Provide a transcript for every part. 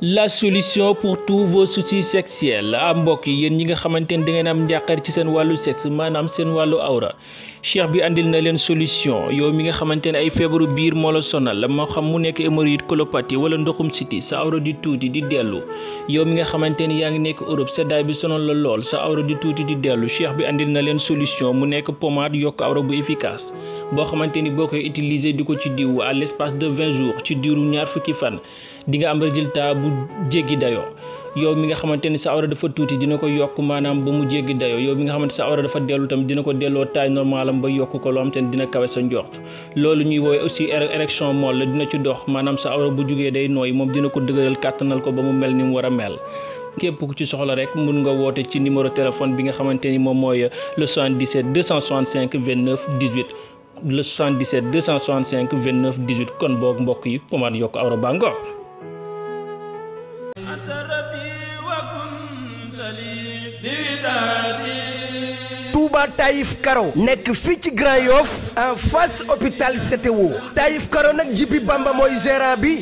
La solution pour tous vos soucis sexuels mbokk yi yéen ñi nga xamante ni da ngeen am njàqare ci seen wàllu sexe maanaam seen wàllu awra cheikh bi andil na leen solution yow mi nga xamante ne ay feebaru biir moo la sonal moo xam mu nekk hémorroïde colopathie wala ndoxum siti sa awra di tuuti di dellu yow mi nga xamante ni yaa ngi nekk Europe seddaay bi sonal la lool sa awra di tuuti di dellu cheikh bi andil na leen solution mu nekk pommade yokk awra bu efficace boo xamante ni boo koy utiliser di ko ci diw à l'espace de 20 jours ci diiru ñaar fukki fan di nga am résultat bu jéggi dayoo yow mi nga xamante ni sa awra dafa tuuti dina ko yokk maanaam ba mu jéggi dayoo yow mi nga xamante sa awra dafa dellu tam dina ko delloo taille normale am ba yokk ko loo xam te ne dina kawe sa njort loolu ñuy woowee aussi érection molle la dina ci dox maanaam sa awra bu jugee day nooy moom dina ko dëgëral kàttanal ko ba mu mel ni mu war a mel. képp ku ci soxla rek mun nga woote ci numéro téléphone bi nga xamante ni moom mooy le 77 265 29 18 le 77 265 29 18 kon boog mbokk yi pommade yokk awra baa ngoog. Touba Taïf Karo nekk fii ci Grand Yoff en face hôpital CTO Taïf Karo nag Jibi Bamba mooy gérant bi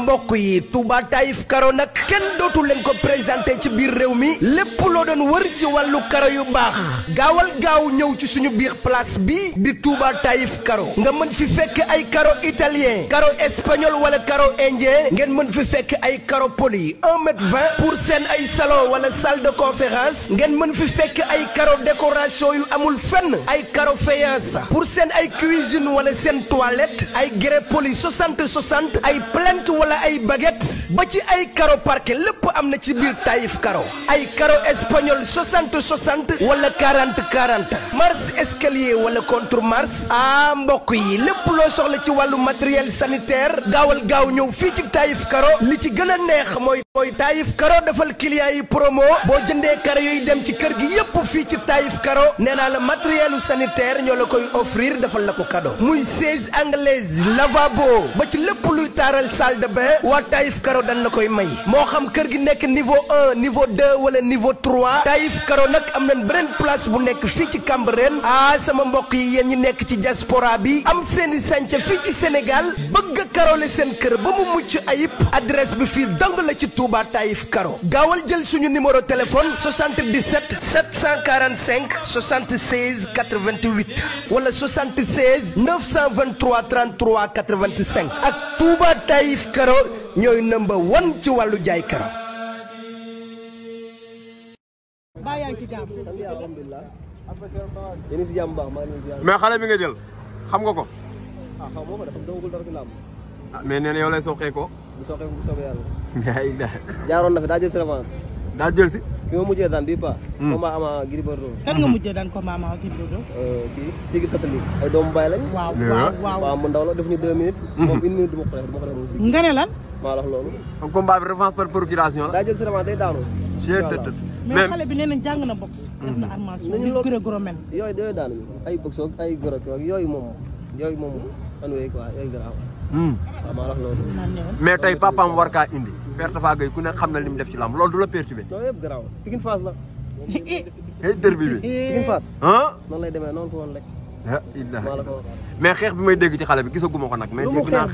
mbokk yi Touba Taïf Karo nag kenn dootu leen ko présenté ci biir réew mi lépp loo doon wër ci wàllu karo yu baax gaawal gaaw ñëw ci suñu biir place bi di Touba Taïf Karo nga mën fi fekk ay karo italien karo espagnol wala karo indien ngeen mën fi fekk ay karo poli 1,20 m pour seen ay salon wala salle de conférence ngeen mën fi fekk ay karo décoration yu amul fenn ay karo faïence pour seen ay cuisine wala seen toilette ay grès poli 60 ay plinthe wala ay baguette ba ci ay karo parquet lépp am na ci biir Taïf Karo ay karo espagnol 60 wala 40 marche escalier wala contre marche mbokk yi lépp loo soxla ci wàllu matériel sanitaire gaawal gaaw ñëw fii ci Taïf Karo li ci gën a neex mooy Taïf Karo defal client yi promo boo jëndee karo yooyu dem ci kër gi yépp fii ci Taïf Karo nee naa la matériel sanitaire ñoo la koy offrir defal la ko cadeau muy siège anglaise lavabo ba ci lépp luy taaral salle de bain waa Taïf Karo dañ la koy may moo xam kër gi nekk niveau 1 niveau 2 wala niveau 3 Taïf Karo nag am nañ beneen place bu nekk fii ci Cambérène sama mbokk yi yéen ñi nekk ci diaspora bi am seeni sànca fii ci Sénégal bëgg a karole seen kër ba mu mucc ayib adresse bi fii dong la ci Touba Taïf Karo gaawal jël suñu numéro téléphone 77 745 76 88 wala 76 923 33 85 ak Touba Taïf Karo ñooy number 1 ci wàllu jaay karo. mais xale bi nga jël xam nga ko. mais nee na yow lay soqee ko. bu soobee yàlla. jaaroon na fi daa jël si revanche. daa jël si. ki ma mujjee daan bii pas. combat ama Gris Bordeaux. kan nga mujjee daan combat ama Gris Bordeaux. kii Tigre satellite. ay doomu baay lañ. waaw mu ndaw la def ñu 2 minutes. moom 1 minute du ma ko def nga ne lan. maa la wax loolu. comme combat bi revanche par procuration la. daa jël si revanche day daanu. mais xale bi nee nañ jàng na boxe. def na armation di gërë men. yooyu daanu ay boxe ay gërë yooyu moom anwee quoi yooyu garaaw. waaw maa la wax loolu. mais tey papaam war kaa indi. Père Tapha Gueye ku ne xam na li mu def ci lamb loolu du la perturbé. non yëpp garaaw Pikine Fass la. derby bi. Pikine Fass. noonu lay demee noonu ko woon rek. maa la ko wax. mais xeex bi may dégg ci xale bi gisaguma ko nag. mais dégg naa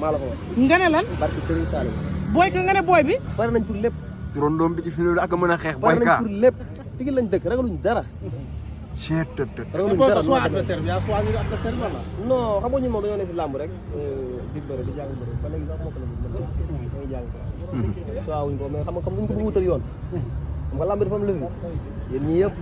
maa la ko wax. nga ne lan. barke Serigne Saliou. booy ka nga ne booy bi. pare nañ pour lépp. turandoom bi ci film bi ak mën a xeex. pare nañ pour lépp Pikine lañ dëkk ragaluñ dara. ragaluñ dara non xam nga ñun moom dañoo ne si làmb rek. di bëri di jàng bëri ba léegi sax moo ko la dañuy jàng soawuñ ko mais xam nga comme duñ ko wutal yoon xam nga làmb dafa am lëfi yéen ñi yëpp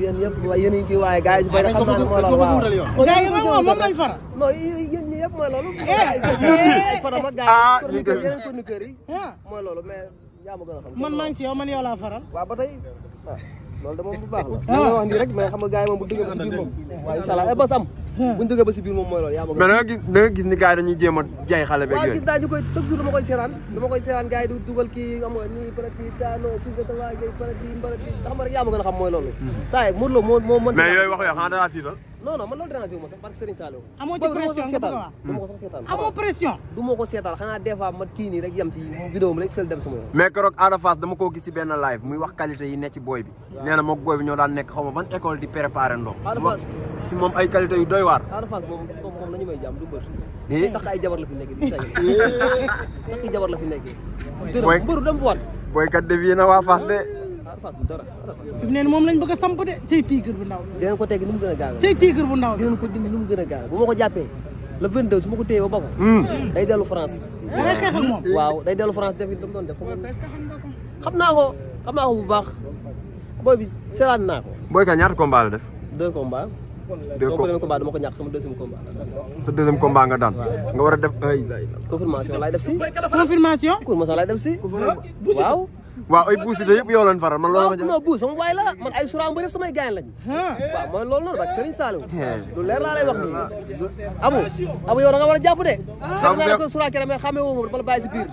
yéen ñi kii waaye gars yi bëri xam naa ne mooy loolu waaw gars yi moom lañ fara non yéen ñi yëpp mooy loolu ay farama gars yi yeneen chroniqueurs yi mooy loolu mais yaa ma gën a xam man maa ngi ci yow man yow laa faral waaw ba tey loolu de moom bu baax la da nga wax nii rek mais xam nga gars yi moom bu duggee ba si biir moom waaw incha allah ba sam buñ duggee ba si biir moom mooy loolu yaa ma mais da nga gis ni gars yi dañuy jéem a jaay xale beeg yooyu waaw gis naa ñu koy chaque jour dama koy seeraan gars yi du dugal kii xam nga nii peut être taano fils de Tapha Gueye peut être mbara kii xam nga rek yaa ma gën a xam mooy loolu saa yi Modou Lo moo mën mais yooyu wax yoo xam danaa tiital non man loolu dérangé wu ma sax parce que Serigne Saliou amoo ci pression nga bëgg a wax du ma ko sax seetaan amoo pression du ma ko seetaan xanaa des fois ma kii nii rek yem ci vidéo mi rek fël dem sama yoon mais keroog Ada Fass dama koo gis ci benn live muy wax qualité yi nekk ci booy bi nee na mook booy bi ñoo daan nekk xaw ma ban école di préparer ndox si moom ay qualité yu doy waar Ada Fass moom nañu may jàmm du bër tax ay jabar la fi nekk di tay tax jabar la fi nekk dërëm mbëru dem bu wat boykat dévié na waa Fass de. Fass bu dara fi mu ne moom lañ bëgg a samp de cay tigre bu ndaw dinañ ko tegg nu mu gën a gaaw cay tigre bu ndaw dinañ ko dindi nu mu gën a gaaw bu ma ko jàppee le 22 su ma ko téye ba ba ko day dellu France da ngay xeex ak moom waaw day dellu France def dam doon def xam naa ko bu baax booy bi seetaan naa ko boykat ñaata combat la def. 2 combats sama premier combat dama ko ñàkk sama deuxième combat sa deuxième combat nga daan. nga war a def ay. confirmation laay def si confirmation laay def si waaw waaw ay buusi de yëpp yow lañ faral man loolu ma. non buus sama waay la man ay suraam ba def samay gaañ lañ waaw mooy loolu noonu parce que Serigne Saliou lu leer laa lay wax nii abu yow da nga war a jàpp de xam naa ko sura kere mais xamee woo ma bala bàyyi si biir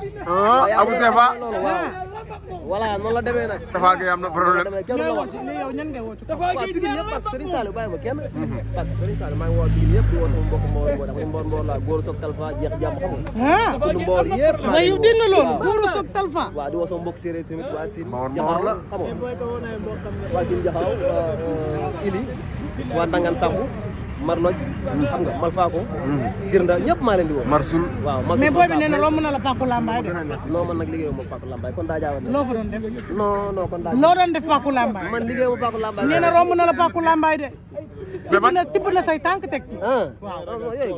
Abou Sefa loolu waaw voilà noonu la demee nag Tafa Gueye am na problème kenn la wax yow ñan ngay woo ci waaw Pikine yëpp parce que Serigne Saliou bàyyi ma kenn parce que Serigne Saliou maa ngi woo Pikine yëpp di woo sama mbokk mboor la góor soog talfa jeex jàmm xam nga tund mboor yëpp nga yow dégg nga loolu góor soog talfa waaw di woo sama mbokk séeréer tamit waa Sine Mboor la xam nga waa Sine Jaxaw Ili waa Ndangan Sambu Marloj xam nga Malfako Jirnda ñëpp maa leen di woo Marsul waaw mais booy bi nee na romb na la Paku Lambaay de non man nag liggéeyu ma Paku Lambaay kon daa jaawa loo fa doon def non kon daa loo doon def Paku Lambaay man liggéeyu ma Paku Lambaay nee na romb na la Paku Lambaay de tibb na say tànk teg ci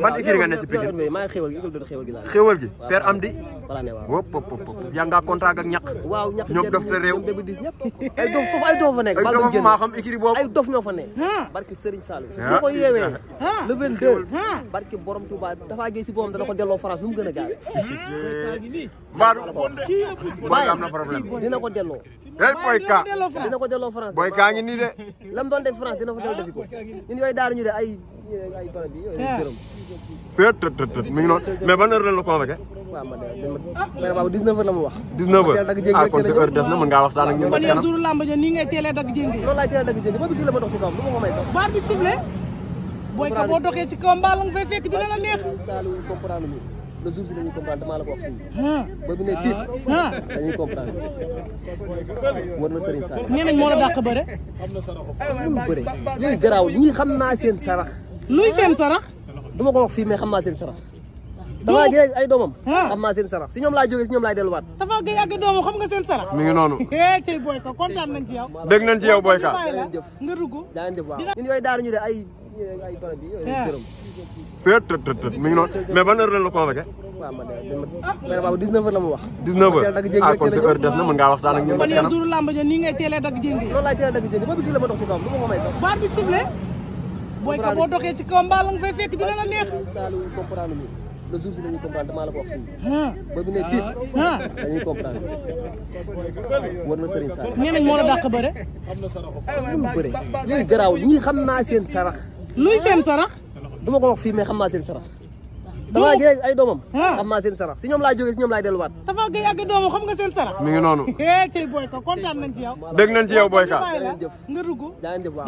man ikiri nga ne ci Pikine maa ngi xéwal gi xéwal gi laa xéwal gi Père Amdi voilà ne waaw wop yaa nga contrat ak ñaq waaw ñaq ñoom dof te réew bébi dis ñëpp ay dof foofu ay dof fa nekk ay dof maa xam ikiri boobu ay dof ñoo fa nekk barki Serigne Saliou soo ko yeewee le 22 barki borom Touba Tafa Gueye si boobam dana ko delloo France nu mu gën a gaawe Badou boy am na problème dina ko delloo boyka dina ko delloo France boyka ngi nii de lam doon def France dina fa dellu defi ko ñun yooyu daal ñu de ay barab yi yooyu seet mi ngi noonu mais ban heure la convoqué waaw man mais baabu 19 heures la mu wax 19 heures ah kon sa heure des na mën ngaa waxtaan ak ñun kon yow jour lamb ja nii ngay teelee dagg jéngi loolu laay teelee dagg jéngi ba bis la ma dox ci kawam du ma ko may sax baat bi sifflé booy ka boo doxee ci kawam mbaa la nga fay fekk dina la neex Saliou comprendre ñu le jour si dañuy comprendre damaa la ko wax fii ba bu ne biip dañuy comprendre war na Serigne Saliou nee nañ moo la dàq bëre mu bëre yooyu garaaw ñii xam naa seen sarax luy seen sarax du ma ko wax fii mais xam naa seen sarax Tafa Gueye ay doomam xam naa seen sarax si ñoom laa jógee si ñoom laay delluwaat Tafa Gueye ak doomam xam nga seen sarax mi ngi noonu cey boy ka kontaan nañ ci yow dégg nañ ci yow boyka nga dugg daa leen def waaw ñun yooyu daal ñu de ay barab yi yooyu gërëm seet mi ngi noonu mais ban heure la convoqué waaw man mais baabu 19 heures la mu wax 19 heures ah kon sa heure des na mën ngaa waxtaan ak ñun kon yow jour lamb ja nii ngay teelee dagg jéngi loolu laay teelee dagg jéngi ba bis la ma dox ci kawam du ma ko may sax baat bi sifflé booy ka boo doxee ci kawam mbaa la nga fay fekk dina la neex Saliou comprendre ñu le jour si dañuy comprendre damaa la ko wax fii ba bu ne biip dañuy comprendre war na Serigne Saliou nee nañ moo la dàq bëre mu bëre yooyu garaaw ñii xam naa seen sarax luy seen sarax du ma ko wax fii mais xam naa seen sarax Tafa Gueye ay doomam xam naa seen sarax si ñoom laa jógee si ñoom laay delluwaat Tafa Gueye ak doomam xam nga seen sarax mi ngi noonu cey boy ka kontaan nañ ci yow dégg nañ ci yow boyka nga dugg daa leen def waaw